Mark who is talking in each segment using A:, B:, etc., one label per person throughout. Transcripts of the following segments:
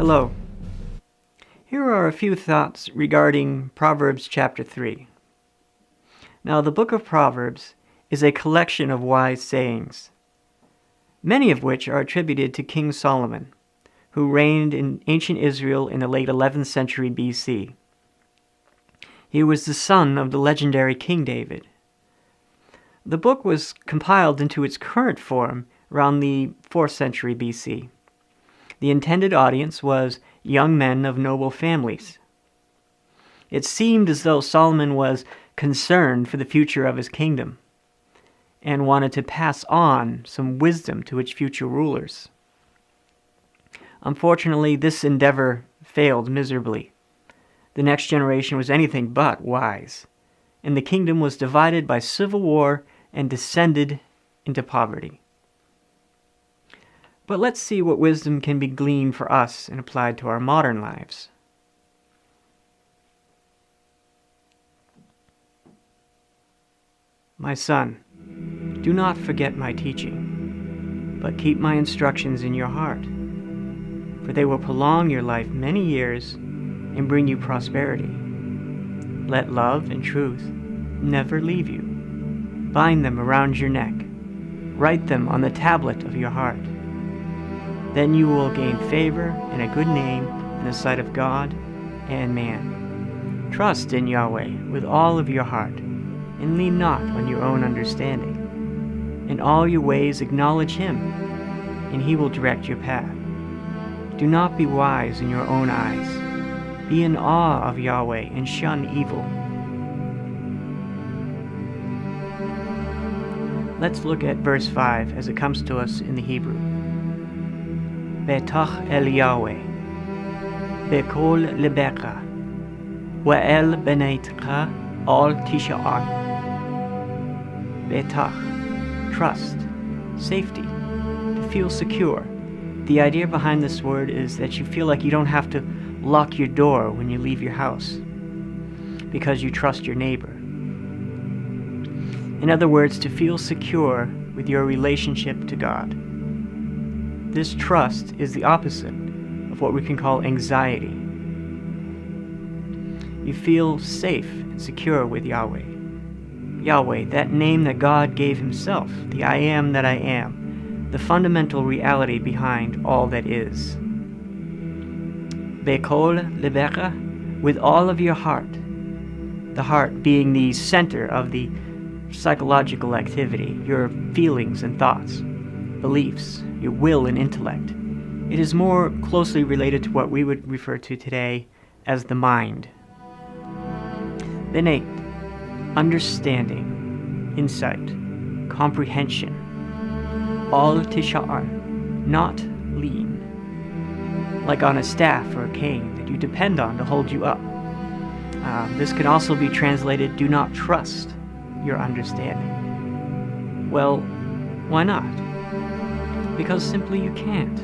A: Hello. Here are a few thoughts regarding Proverbs chapter 3. Now, the book of Proverbs is a collection of wise sayings, many of which are attributed to King Solomon, who reigned in ancient Israel in the late 11th century BC. He was the son of the legendary King David. The book was compiled into its current form around the 4th century BC. The intended audience was young men of noble families. It seemed as though Solomon was concerned for the future of his kingdom and wanted to pass on some wisdom to its future rulers. Unfortunately, this endeavor failed miserably. The next generation was anything but wise, and the kingdom was divided by civil war and descended into poverty. But let's see what wisdom can be gleaned for us and applied to our modern lives. My son, do not forget my teaching, but keep my instructions in your heart, for they will prolong your life many years and bring you prosperity. Let love and truth never leave you. Bind them around your neck. Write them on the tablet of your heart. Then you will gain favor and a good name in the sight of God and man. Trust in Yahweh with all of your heart, and lean not on your own understanding. In all your ways acknowledge Him, and He will direct your path. Do not be wise in your own eyes. Be in awe of Yahweh and shun evil. Let's look at verse 5 as it comes to us in the Hebrew. Betach el Yahweh, bekol lebecha, wa'el beneitcha al tisha'an. Betach, trust, safety, to feel secure. The idea behind this word is that you feel like you don't have to lock your door when you leave your house because you trust your neighbor. In other words, to feel secure with your relationship to God. This trust is the opposite of what we can call anxiety. You feel safe and secure with Yahweh. Yahweh, that name that God gave Himself, the I am that I am, the fundamental reality behind all that is. Bekol lebecha, with all of your heart. The heart being the center of the psychological activity, your feelings and thoughts, beliefs, your will and intellect. It is more closely related to what we would refer to today as the mind. Benate, understanding, insight, comprehension. Al tisha'an, not lean, like on a staff or a cane that you depend on to hold you up. This can also be translated, do not trust your understanding. Well, why not? Because simply you can't.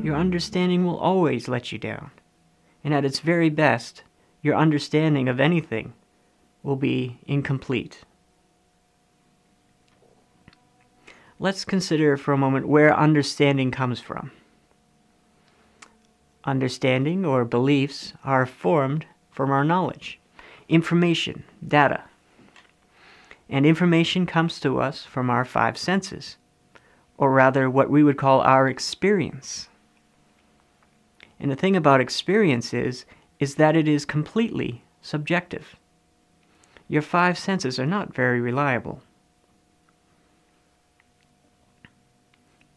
A: Your understanding will always let you down. And at its very best, your understanding of anything will be incomplete. Let's consider for a moment where understanding comes from. Understanding or beliefs are formed from our knowledge, information, data. And information comes to us from our 5 senses, or rather what we would call our experience. And the thing about experience is that it is completely subjective. Your 5 senses are not very reliable.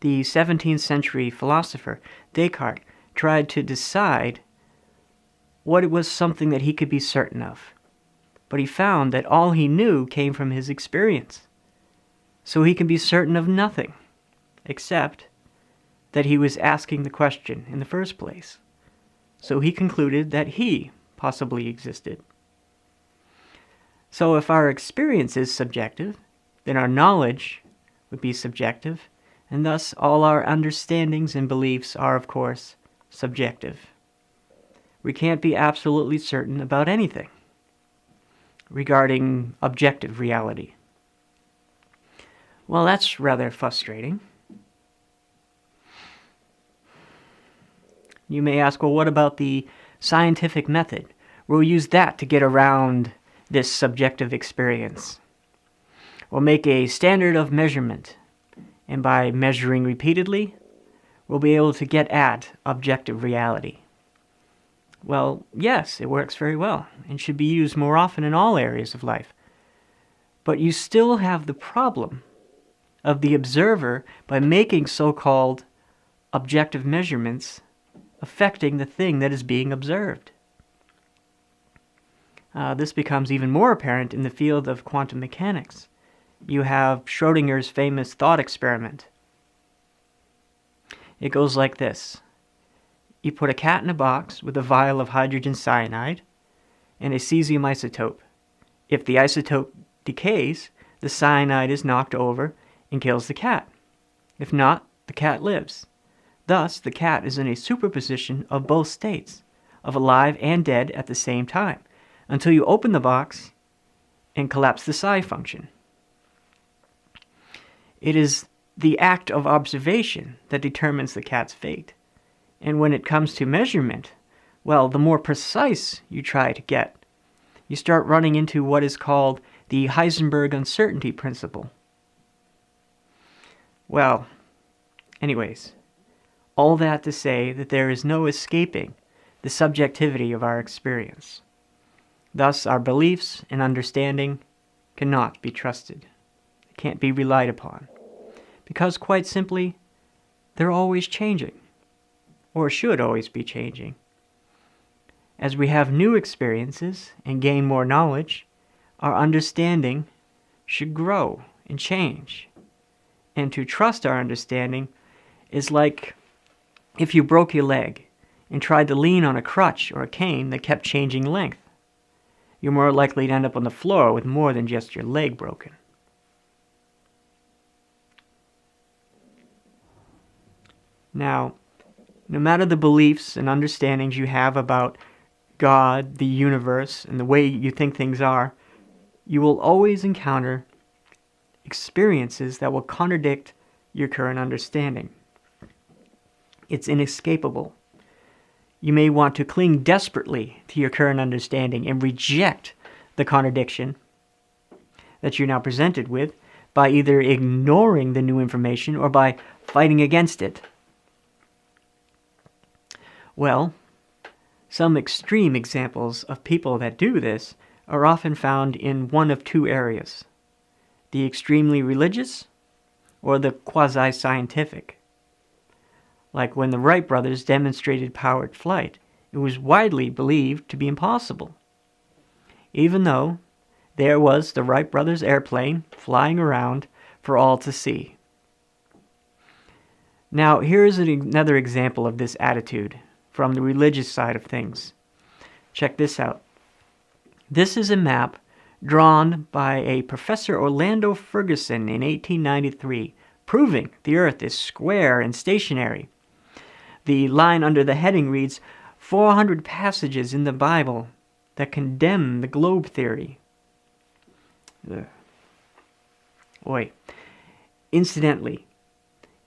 A: The 17th century philosopher Descartes tried to decide what it was something that he could be certain of. But he found that all he knew came from his experience. So he can be certain of nothing, except that he was asking the question in the first place. So he concluded that he possibly existed. So if our experience is subjective, then our knowledge would be subjective, and thus all our understandings and beliefs are, of course, subjective. We can't be absolutely certain about anything regarding objective reality. Well, that's rather frustrating. You may ask, well, what about the scientific method? We'll use that to get around this subjective experience. We'll make a standard of measurement, and by measuring repeatedly, we'll be able to get at objective reality. Well, yes, it works very well and should be used more often in all areas of life. But you still have the problem of the observer by making so-called objective measurements affecting the thing that is being observed. This becomes even more apparent in the field of quantum mechanics. You have Schrodinger's famous thought experiment. It goes like this. You put a cat in a box with a vial of hydrogen cyanide and a cesium isotope. If the isotope decays, the cyanide is knocked over and kills the cat. If not, the cat lives. Thus, the cat is in a superposition of both states, of alive and dead at the same time, until you open the box and collapse the psi function. It is the act of observation that determines the cat's fate. And when it comes to measurement, well, the more precise you try to get, you start running into what is called the Heisenberg uncertainty principle. Well, anyways, all that to say that there is no escaping the subjectivity of our experience. Thus, our beliefs and understanding cannot be trusted. They can't be relied upon. Because, quite simply, they're always changing, or should always be changing. As we have new experiences and gain more knowledge, our understanding should grow and change. And to trust our understanding is like if you broke your leg and tried to lean on a crutch or a cane that kept changing length. You're more likely to end up on the floor with more than just your leg broken. Now, no matter the beliefs and understandings you have about God, the universe, and the way you think things are, you will always encounter experiences that will contradict your current understanding. It's inescapable. You may want to cling desperately to your current understanding and reject the contradiction that you're now presented with by either ignoring the new information or by fighting against it. Well, some extreme examples of people that do this are often found in one of two areas: the extremely religious or the quasi-scientific. Like when the Wright brothers demonstrated powered flight, it was widely believed to be impossible, even though there was the Wright brothers airplane flying around for all to see. Now, here's another example of this attitude from the religious side of things. Check this out. This is a map drawn by a Professor Orlando Ferguson in 1893, proving the Earth is square and stationary. The line under the heading reads, 400 passages in the Bible that condemn the globe theory. Incidentally,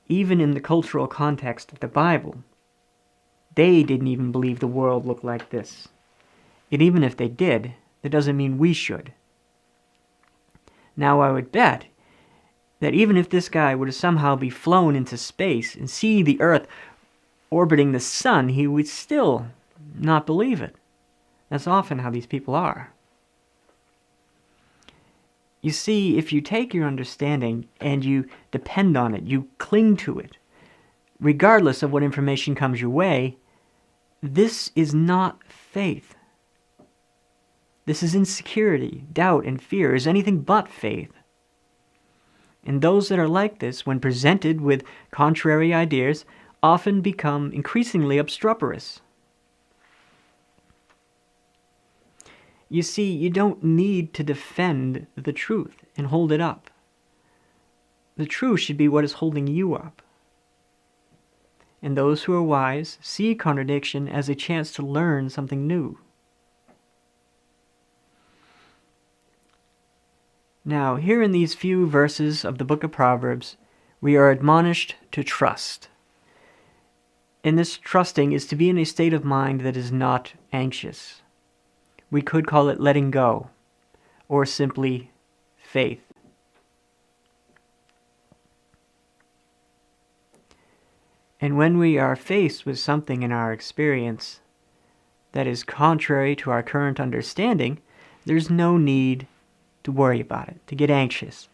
A: even in the cultural context of the Bible, they didn't even believe the world looked like this. And even if they did, that doesn't mean we should. Now, I would bet that even if this guy were to somehow be flown into space and see the Earth orbiting the sun, he would still not believe it. That's often how these people are. You see, if you take your understanding and you depend on it, you cling to it, regardless of what information comes your way, this is not faith. This is insecurity, doubt, and fear is anything but faith. And those that are like this, when presented with contrary ideas, often become increasingly obstreperous. You see, you don't need to defend the truth and hold it up. The truth should be what is holding you up. And those who are wise see contradiction as a chance to learn something new. Now, here in these few verses of the book of Proverbs, we are admonished to trust. And this trusting is to be in a state of mind that is not anxious. We could call it letting go, or simply faith. And when we are faced with something in our experience that is contrary to our current understanding, there's no need to worry about it, to get anxious.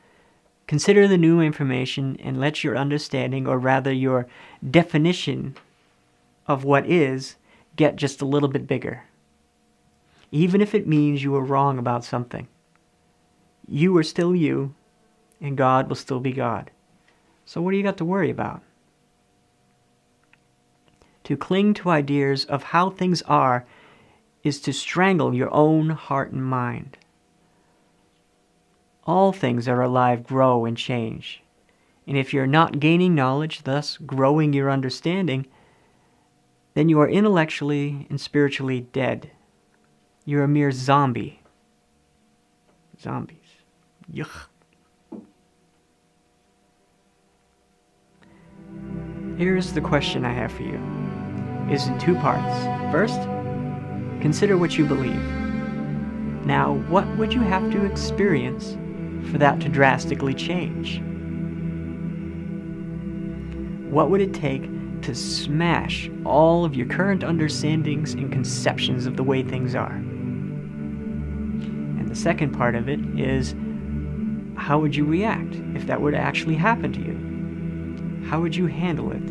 A: Consider the new information and let your understanding, or rather your definition of what is, get just a little bit bigger. Even if it means you were wrong about something, you are still you, and God will still be God. So what do you got to worry about? To cling to ideas of how things are is to strangle your own heart and mind. All things that are alive grow and change. And if you're not gaining knowledge, thus growing your understanding, then you are intellectually and spiritually dead. You're a mere zombie. Zombies. Yuck. Here's the question I have for you. It's in two parts. First, consider what you believe. Now, what would you have to experience for that to drastically change? What would it take to smash all of your current understandings and conceptions of the way things are? And the second part of it is, how would you react if that were to actually happen to you? How would you handle it?